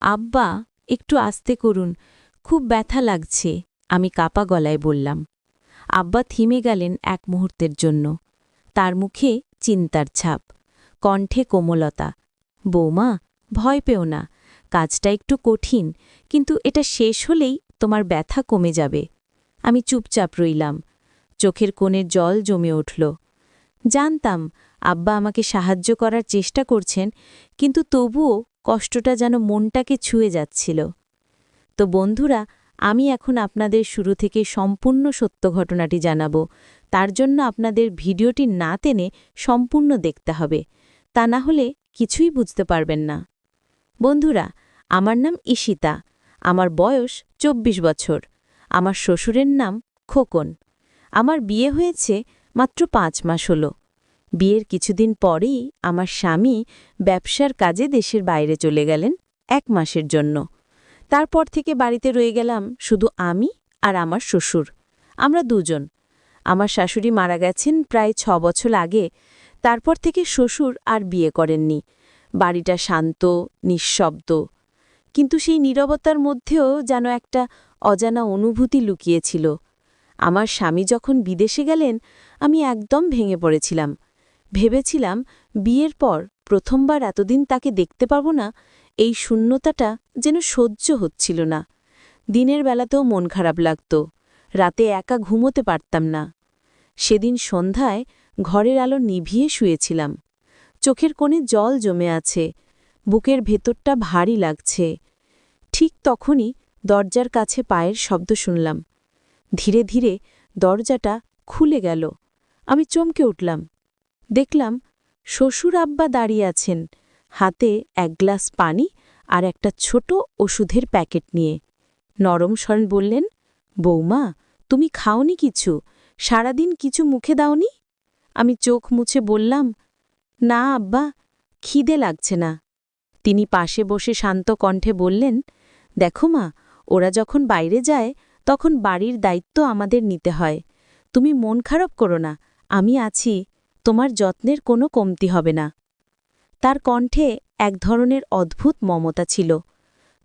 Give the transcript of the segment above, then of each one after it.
আব্বা, একটু আস্তে করুন, খুব ব্যথা লাগছে, আমি কাপা গলায় বললাম। আব্বা থিমে গেলেন এক মুহূর্তের জন্য। তার মুখে চিন্তার ছাপ, কণ্ঠে কোমলতা। বৌমা, ভয় পেও না, কাজটা একটু কঠিন, কিন্তু এটা শেষ হলেই তোমার ব্যথা কমে যাবে। আমি চুপচাপ রইলাম। চোখের কোণে জল জমে উঠল। জানতাম আব্বা আমাকে সাহায্য করার চেষ্টা করছেন, কিন্তু তবুও কষ্টটা যেন মনটাকে ছুঁয়ে যাচ্ছিল। তো বন্ধুরা, আমি এখন আপনাদের শুরু থেকে সম্পূর্ণ সত্য ঘটনাটি জানাবো। তার জন্য আপনাদের ভিডিওটি না টেনে সম্পূর্ণ দেখতে হবে, তা না হলে কিছুই বুঝতে পারবেন না। বন্ধুরা, আমার নাম ঈশিতা, আমার বয়স ২৪ বছর। আমার শ্বশুরের নাম খোকন। আমার বিয়ে হয়েছে মাত্র ৫ মাস হলো। বিয়ের কিছুদিন পরেই আমার স্বামী ব্যবসার কাজে দেশের বাইরে চলে গেলেন ১ মাসের জন্য। তারপর থেকে বাড়িতে রয়ে গেলাম শুধু আমি আর আমার শ্বশুর। আমরা দুজন। আমার শাশুড়ি মারা গেছেন প্রায় ৬ বছর আগে। তারপর থেকে শ্বশুর আর বিয়ে করেননি। বাড়িটা শান্ত, নিঃশব্দ। কিন্তু সেই নীরবতার মধ্যেও যেন একটা অজানা অনুভূতি লুকিয়েছিল। আমার স্বামী যখন বিদেশে গেলেন, আমি একদম ভেঙে পড়েছিলাম। ভেবেছিলাম বিয়ের পর প্রথমবার এতদিন তাকে দেখতে পাব না। এই শূন্যতাটা যেন সহ্য হচ্ছিল না। দিনের বেলাতেও মন খারাপ লাগত, রাতে একা ঘুমোতে পারতাম না। সেদিন সন্ধ্যায় ঘরের আলো নিভিয়ে শুয়েছিলাম। চোখের কোণে জল জমে আছে, বুকের ভেতরটা ভারী লাগছে। ঠিক তখনই দরজার কাছে পায়ের শব্দ শুনলাম। ধীরে ধীরে দরজাটা খুলে গেল। আমি চমকে উঠলাম। দেখলাম শ্বশুর আব্বা দাঁড়িয়ে আছেন, হাতে ১ গ্লাস পানি আর একটা ছোট ওষুধের প্যাকেট নিয়ে। নরম স্বরে বললেন, বৌমা, তুমি খাওনি কিছু? সারাদিন কিছু মুখে দাওনি? আমি চোখ মুছে বললাম, না আব্বা, খিদে লাগছে না। তিনি পাশে বসে শান্ত কণ্ঠে বললেন, দেখো মা, ওরা যখন বাইরে যায় তখন বাড়ির দায়িত্ব আমাদের নিতে হয়। তুমি মন খারাপ করো না, আমি আছি, তোমার যত্নের কোনো কমতি হবে না। তার কণ্ঠে এক ধরনের অদ্ভুত মমতা ছিল।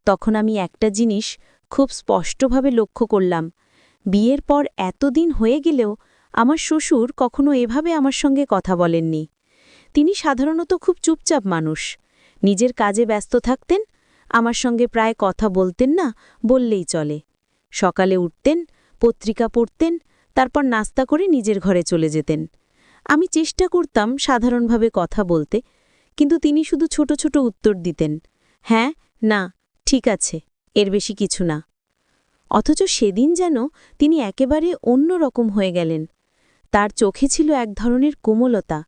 তখন আমি একটা জিনিস খুব স্পষ্টভাবে লক্ষ্য করলাম। বিয়ের পর এতদিন হয়ে গেলেও আমার শ্বশুর কখনো এভাবে আমার সঙ্গে কথা বলেননি। তিনি সাধারণত খুব চুপচাপ মানুষ, নিজের কাজে ব্যস্ত থাকতেন, আমার সঙ্গে প্রায় কথা বলতেন না বললেই চলে। সকালে উঠতেন, পত্রিকা পড়তেন, তারপর নাস্তা করে নিজের ঘরে চলে যেতেন। আমি চেষ্টা করতাম সাধারণভাবে কথা বলতে, কিন্তু তিনি শুধু ছোট ছোট উত্তর দিতেন, হ্যাঁ, না, ঠিক আছে, এর বেশি কিছু না। অথচ সেদিন যেন তিনি একেবারে অন্য রকম হয়ে গেলেন। তার চোখে ছিল এক ধরনের কোমলতা,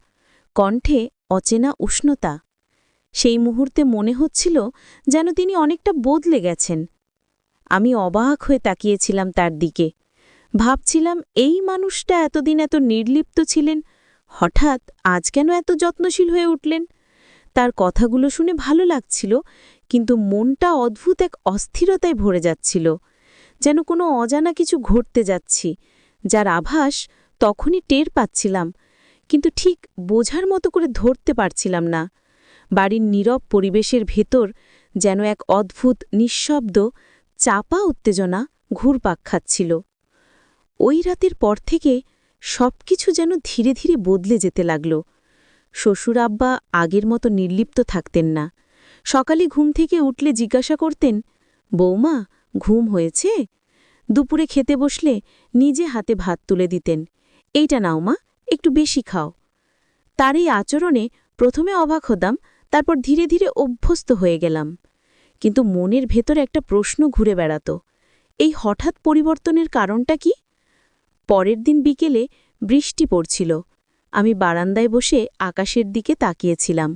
কণ্ঠে অচেনা উষ্ণতা। সেই মুহূর্তে মনে হচ্ছিল যেন তিনি অনেকটা বদলে গেছেন। আমি অবাক হয়ে তাকিয়েছিলাম তার দিকে। ভাবছিলাম, এই মানুষটা এতদিন এত নির্লিপ্ত ছিলেন, হঠাৎ আজ কেন এত যত্নশীল হয়ে উঠলেন? তার কথাগুলো শুনে ভালো লাগছিল, কিন্তু মনটা অদ্ভুত এক অস্থিরতায় ভরে যাচ্ছিল, যেন কোনো অজানা কিছু ঘটতে যাচ্ছি, যার আভাস তখনই টের পাচ্ছিলাম, কিন্তু ঠিক বোঝার মতো করে ধরতে পারছিলাম না। বাড়ির নীরব পরিবেশের ভেতর যেন এক অদ্ভুত নিঃশব্দ চাপা উত্তেজনা ঘুরপাক খাচ্ছিল। ওই রাতের পর থেকে সবকিছু যেন ধীরে ধীরে বদলে যেতে লাগল। শ্বশুর আব্বা আগের মতো নির্লিপ্ত থাকতেন না। সকালে ঘুম থেকে উঠলে জিজ্ঞাসা করতেন, বৌমা, ঘুম হয়েছে? দুপুরে খেতে বসলে নিজে হাতে ভাত তুলে দিতেন, এইটা নাও মা, একটু বেশি খাও। তার এই আচরণে প্রথমে অবাক হতাম, তারপর ধীরে ধীরে অভ্যস্ত হয়ে গেলাম। কিন্তু মনের ভেতর একটা প্রশ্ন ঘুরে বেড়াত, এই হঠাৎ পরিবর্তনের কারণটা কি? পরের দিন বিকেলে বৃষ্টি পড়ছিল। আমি বারান্দায় বসে আকাশের দিকে তাকিয়েছিলাম।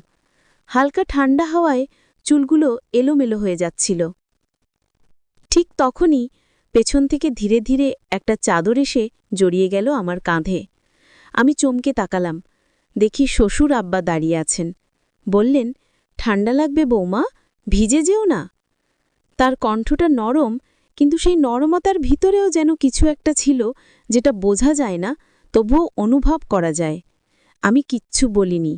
হালকা ঠান্ডা হাওয়ায় চুলগুলো এলোমেলো হয়ে যাচ্ছিল। ঠিক তখনই পেছন থেকে ধীরে ধীরে একটা চাদর এসে জড়িয়ে গেল আমার কাঁধে। আমি চমকে তাকালাম, দেখি শ্বশুর আব্বা দাঁড়িয়ে আছেন। বললেন, ঠান্ডা লাগবে বৌমা, ভিজে যেও না। তার কণ্ঠটা নরম, কিন্তু সেই নরমতার ভিতরেও যেন কিছু একটা ছিল, যেটা বোঝা যায় না, তবুও অনুভব করা যায়। আমি কিচ্ছু বলিনি,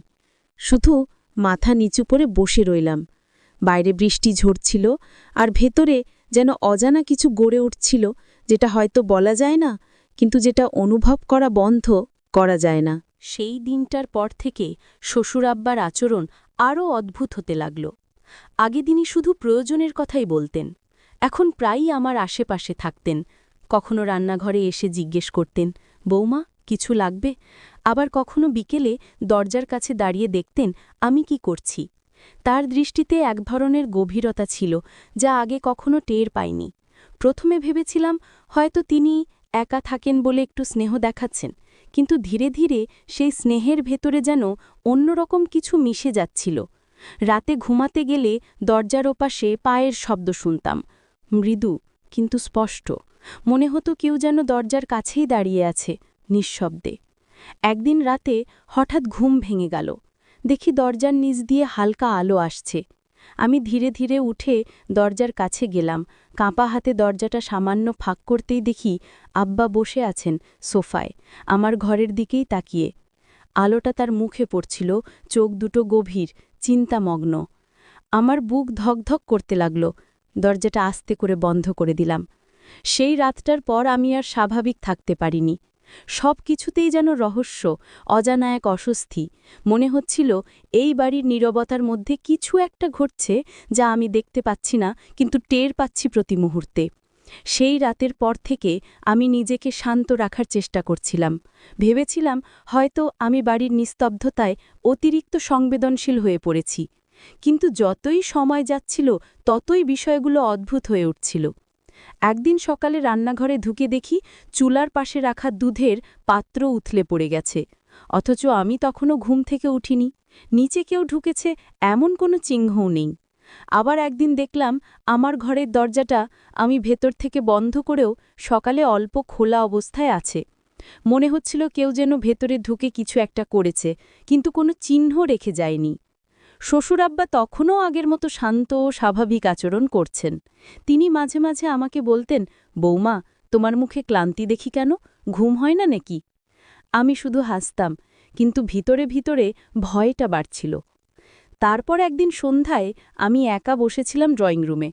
শুধু মাথা নিচু করে বসে রইলাম। বাইরে বৃষ্টি ঝরছিল, আর ভেতরে যেন অজানা কিছু গড়ে উঠছিল, যেটা হয়তো বলা যায় না, কিন্তু যেটা অনুভব করা বন্ধ করা যায় না। সেই দিনটার পর থেকে শ্বশুর আব্বার আচরণ আরও অদ্ভুত হতে লাগল। আগে তিনি শুধু প্রয়োজনের কথাই বলতেন, এখন প্রায়ই আমার আশেপাশে থাকতেন। কখনো রান্নাঘরে এসে জিজ্ঞেস করতেন, বৌমা কিছু লাগবে? আবার কখনো বিকেলে দরজার কাছে দাঁড়িয়ে দেখতেন আমি কি করছি। তার দৃষ্টিতে এক ধরনের গভীরতা ছিল, যা আগে কখনো টের পাইনি। প্রথমে ভেবেছিলাম হয়তো তিনি একা থাকেন বলে একটু স্নেহ দেখাচ্ছেন, কিন্তু ধীরে ধীরে সেই স্নেহের ভেতরে যেন অন্যরকম কিছু মিশে যাচ্ছিল। রাতে ঘুমাতে গেলে দরজার ওপাশে পায়ের শব্দ শুনতাম, মৃদু কিন্তু স্পষ্ট। মনে হতো কেউ যেন দরজার কাছেই দাঁড়িয়ে আছে, নিঃশব্দে। একদিন রাতে হঠাৎ ঘুম ভেঙে গেল। দেখি দরজার নিচ দিয়ে হালকা আলো আসছে। আমি ধীরে ধীরে উঠে দরজার কাছে গেলাম। কাঁপা হাতে দরজাটা সামান্য ফাঁক করতেই দেখি আব্বা বসে আছেন সোফায়, আমার ঘরের দিকেই তাকিয়ে। আলোটা তার মুখে পড়ছিল, চোখ দুটো গভীর, চিন্তামগ্ন। আমার বুক ধকধক করতে লাগল। দরজাটা আস্তে করে বন্ধ করে দিলাম। সেই রাতটার পর আমি আর স্বাভাবিক থাকতে পারিনি। সব কিছুতেই যেন রহস্য, অজানা এক অস্বস্তি। মনে হচ্ছিল এই বাড়ির নীরবতার মধ্যে কিছু একটা ঘটছে, যা আমি দেখতে পাচ্ছি না, কিন্তু টের পাচ্ছি প্রতি মুহূর্তে। সেই রাতের পর থেকে আমি নিজেকে শান্ত রাখার চেষ্টা করছিলাম। ভেবেছিলাম হয়তো আমি বাড়ির নিস্তব্ধতায় অতিরিক্ত সংবেদনশীল হয়ে পড়েছি। কিন্তু যতই সময় যাচ্ছিল ততই বিষয়গুলো অদ্ভুত হয়ে উঠছিল। একদিন সকালে রান্নাঘরে ঢুকে দেখি চুলার পাশে রাখা দুধের পাত্র উথলে পড়ে গেছে, অথচ আমি তখনও ঘুম থেকে উঠিনি। নিচে কেউ ঢুকেছে এমন কোনো চিহ্নও নেই। আবার একদিন দেখলাম আমার ঘরের দরজাটা আমি ভেতর থেকে বন্ধ করেও সকালে অল্প খোলা অবস্থায় আছে। মনে হচ্ছিল কেউ যেন ভেতরে ঢুকে কিছু একটা করেছে, কিন্তু কোনো চিহ্ন রেখে যায়নি। শ্বশুরাব্বা তখনও আগের মতো শান্ত ও স্বাভাবিক আচরণ করছেন। তিনি মাঝে মাঝে আমাকে বলতেন, বৌমা তোমার মুখে ক্লান্তি দেখি কেন, ঘুম হয় না নাকি? আমি শুধু হাসতাম, কিন্তু ভিতরে ভিতরে ভয়টা বাড়ছিল। তারপর একদিন সন্ধ্যায় আমি একা বসেছিলাম ড্রয়িং রুমে।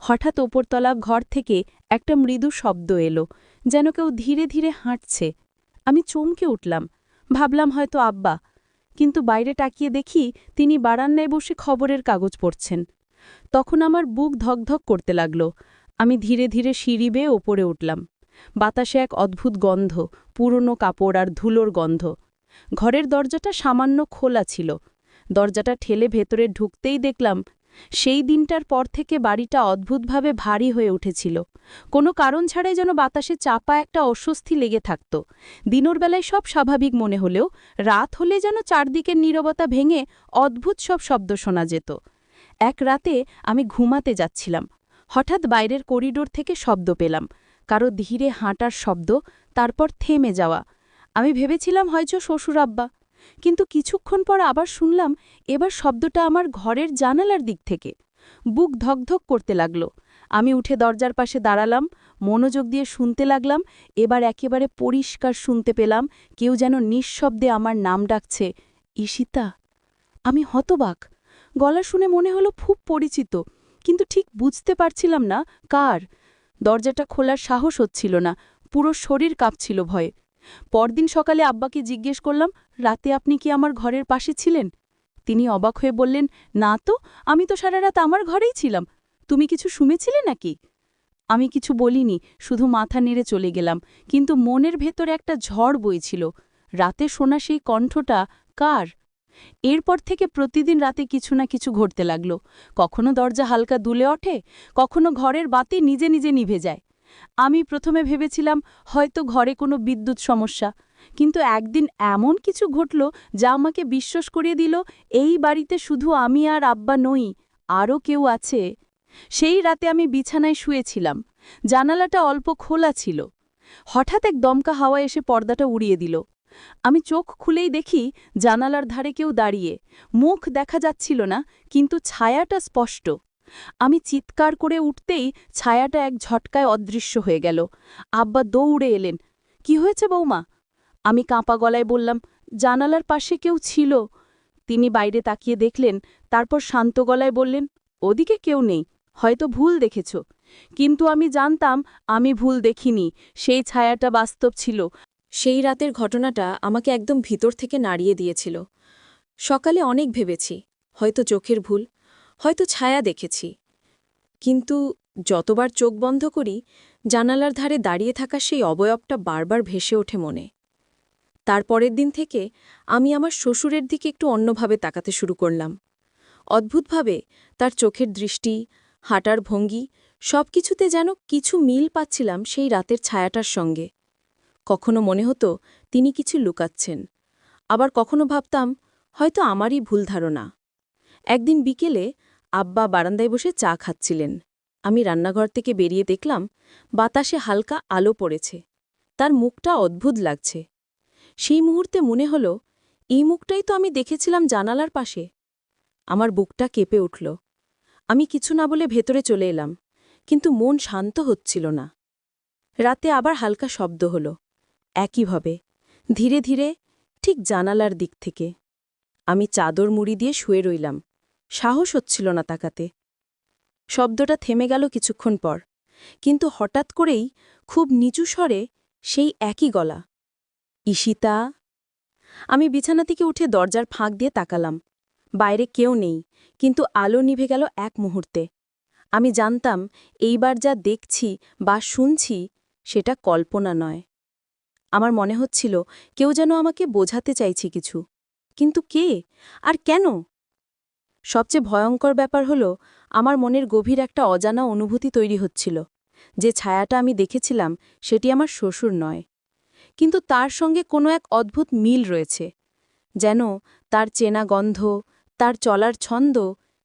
হঠাৎ ওপরতলা ঘর থেকে একটা মৃদু শব্দ এলো, যেন কেউ ধীরে ধীরে হাঁটছে। আমি চমকে উঠলাম, ভাবলাম হয়তো আব্বা, কিন্তু বাইরে তাকিয়ে দেখি তিনি বারান্দায় বসে খবরের কাগজ পড়ছেন। তখন আমার বুক ধকধক করতে লাগল। আমি ধীরে ধীরে সিঁড়ি বেয়ে ওপরে উঠলাম। বাতাসে এক অদ্ভুত গন্ধ, পুরনো কাপড় আর ধুলোর গন্ধ। ঘরের দরজাটা সামান্য খোলা ছিল। দরজাটা ঠেলে ভেতরে ঢুকতেই দেখলাম সেই দিনটার পর থেকে বাড়িটা অদ্ভুতভাবে ভারী হয়ে উঠেছিল। কোনো কারণ ছাড়াই যেন বাতাসে চাপা একটা অস্বস্তি লেগে থাকত। দিনের বেলায় সব স্বাভাবিক মনে হলেও রাত হলে যেন চারদিকের নীরবতা ভেঙে অদ্ভুত সব শব্দ শোনা যেত। এক রাতে আমি ঘুমাতে যাচ্ছিলাম। হঠাৎ বাইরের করিডোর থেকে শব্দ পেলাম, কারো ধীরে হাঁটার শব্দ, তারপর থেমে যাওয়া। আমি ভেবেছিলাম হয়তো শ্বশুর আব্বা, কিন্তু কিছুক্ষণ পর আবার শুনলাম এবার শব্দটা আমার ঘরের জানালার দিক থেকে। বুক ধকধক করতে লাগল। আমি উঠে দরজার পাশে দাঁড়ালাম, মনোযোগ দিয়ে শুনতে লাগলাম। এবার একেবারে পরিষ্কার শুনতে পেলাম কেউ যেন নিঃশব্দে আমার নাম ডাকছে, ঈশিতা। আমি হতবাক। গলা শুনে মনে হলো খুব পরিচিত, কিন্তু ঠিক বুঝতে পারছিলাম না কার। দরজাটা খোলার সাহস হচ্ছিল না, পুরো শরীর কাঁপছিল ভয়ে। পরদিন সকালে আব্বাকে জিজ্ঞেস করলাম, রাতে আপনি কি আমার ঘরের পাশে ছিলেন? তিনি অবাক হয়ে বললেন, না তো, আমি তো সারা রাত আমার ঘরেই ছিলাম। তুমি কিছু শুনেছিলে নাকি? আমি কিছু বলিনি, শুধু মাথা নেড়ে চলে গেলাম, কিন্তু মনের ভেতরে একটা ঝড় বইছিল। রাতে শোনা সেই কণ্ঠটা কার? এরপর থেকে প্রতিদিন রাতে কিছু না কিছু ঘটতে লাগল। কখনো দরজা হালকা দুলে ওঠে, কখনো ঘরের বাতি নিজে নিজে নিভে যায়। আমি প্রথমে ভেবেছিলাম হয়তো ঘরে কোনো বিদ্যুৎ সমস্যা, কিন্তু একদিন এমন কিছু ঘটল যা আমাকে বিশ্বাস করিয়ে দিল এই বাড়িতে শুধু আমি আর আব্বা নই, আরও কেউ আছে। সেই রাতে আমি বিছানায় শুয়েছিলাম, জানালাটা অল্প খোলা ছিল। হঠাৎ এক দমকা হাওয়া এসে পর্দাটা উড়িয়ে দিল। আমি চোখ খুলেই দেখি জানালার ধারে কেউ দাঁড়িয়ে। মুখ দেখা যাচ্ছিল না, কিন্তু ছায়াটা স্পষ্ট। আমি চিৎকার করে উঠতেই ছায়াটা এক ঝটকায় অদৃশ্য হয়ে গেল। আব্বা দৌড়ে এলেন। কি হয়েছে বৌমা? আমি কাঁপা গলায় বললাম, জানালার পাশে কেউ ছিল। তিনি বাইরে তাকিয়ে দেখলেন, তারপর শান্ত গলায় বললেন, ওদিকে কেউ নেই, হয়তো ভুল দেখেছ। কিন্তু আমি জানতাম আমি ভুল দেখিনি, সেই ছায়াটা বাস্তব ছিল। সেই রাতের ঘটনাটা আমাকে একদম ভিতর থেকে নাড়িয়ে দিয়েছিল। সকালে অনেক ভেবেছি, হয়তো চোখের ভুল, হয়তো ছায়া দেখেছি। কিন্তু যতবার চোখ বন্ধ করি, জানালার ধারে দাঁড়িয়ে থাকা সেই অবয়বটা বারবার ভেসে ওঠে মনে। তার পরের দিন থেকে আমি আমার শ্বশুরের দিকে একটু অন্যভাবে তাকাতে শুরু করলাম। অদ্ভুতভাবে তার চোখের দৃষ্টি, হাঁটার ভঙ্গি, সবকিছুতে যেন কিছু মিল পাচ্ছিলাম সেই রাতের ছায়াটার সঙ্গে। কখনো মনে হতো তিনি কিছু লুকাচ্ছেন, আবার কখনো ভাবতাম হয়তো আমারই ভুল ধারণা। একদিন বিকেলে আব্বা বারান্দায় বসে চা খাচ্ছিলেন। আমি রান্নাঘর থেকে বেরিয়ে দেখলাম বাতাসে হালকা আলো পড়েছে। তার মুখটা অদ্ভুত লাগছে। সেই মুহূর্তে মনে হল এই মুখটাই তো আমি দেখেছিলাম জানালার পাশে। আমার বুকটা কেঁপে উঠল। আমি কিছু না বলে ভেতরে চলে এলাম, কিন্তু মন শান্ত হচ্ছিল না। রাতে আবার হালকা শব্দ হল, একইভাবে, ধীরে ধীরে, ঠিক জানালার দিক থেকে। আমি চাদর মুড়ি দিয়ে শুয়ে রইলাম, সাহস হচ্ছিল না তাকাতে। শব্দটা থেমে গেল কিছুক্ষণ পর, কিন্তু হঠাৎ করেই খুব নিচু স্বরে সেই একই গলা, ঈশিতা। আমি বিছানা থেকে উঠে দরজার ফাঁক দিয়ে তাকালাম। বাইরে কেউ নেই, কিন্তু আলো নিভে গেল এক মুহূর্তে। আমি জানতাম এইবার যা দেখছি বা শুনছি সেটা কল্পনা নয়। আমার মনে হচ্ছিল কেউ যেন আমাকে বোঝাতে চাইছে কিছু, কিন্তু কে আর কেন? সবচেয়ে ভয়ঙ্কর ব্যাপার হল আমার মনের গভীর একটা অজানা অনুভূতি তৈরি হচ্ছিল। যে ছায়াটা আমি দেখেছিলাম সেটি আমার শ্বশুর নয়, কিন্তু তার সঙ্গে কোনো এক অদ্ভুত মিল রয়েছে। যেন তার চেনা গন্ধ, তার চলার ছন্দ,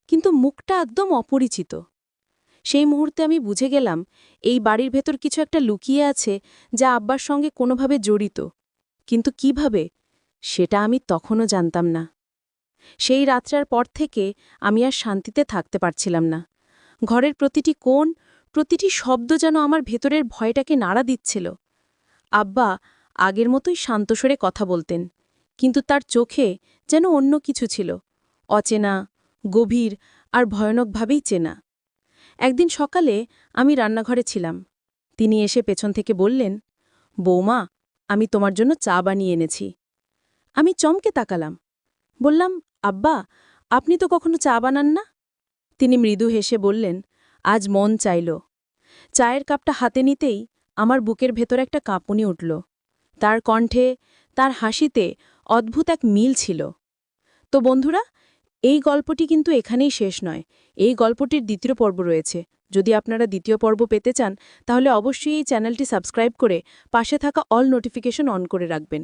কিন্তু মুখটা একদম অপরিচিত। সেই মুহূর্তে আমি বুঝে গেলাম এই বাড়ির ভেতর কিছু একটা লুকিয়ে আছে, যা আব্বার সঙ্গে কোনোভাবে জড়িত। কিন্তু কিভাবে, সেটা আমি তখনও জানতাম না। সেই রাত্রার পর থেকে আমি আর শান্তিতে থাকতে পারছিলাম না। ঘরের প্রতিটি কোণ, প্রতিটি শব্দ যেন আমার ভেতরের ভয়টাকে নাড়া দিচ্ছিল। আব্বা আগের মতোই শান্তস্বরে কথা বলতেন, কিন্তু তার চোখে যেন অন্য কিছু ছিল, অচেনা, গভীর আর ভয়ানকভাবেই চেনা। একদিন সকালে আমি রান্নাঘরে ছিলাম। তিনি এসে পেছন থেকে বললেন, বৌমা, আমি তোমার জন্য চা বানিয়ে এনেছি। আমি চমকে তাকালাম। বললাম, আব্বা, আপনি তো কখনো চা বানান না। তিনি মৃদু হেসে বললেন, আজ মন চাইল। চায়ের কাপটা হাতে নিতেই আমার বুকের ভেতর একটা কাঁপুনি উঠল। তার কণ্ঠে, তার হাসিতে অদ্ভুত এক মিল ছিল। তো বন্ধুরা, এই গল্পটি কিন্তু এখানেই শেষ নয়। এই গল্পটির দ্বিতীয় পর্ব রয়েছে। যদি আপনারা দ্বিতীয় পর্ব পেতে চান, তাহলে অবশ্যই এই চ্যানেলটি সাবস্ক্রাইব করে পাশে থাকা অল নোটিফিকেশন অন করে রাখবেন।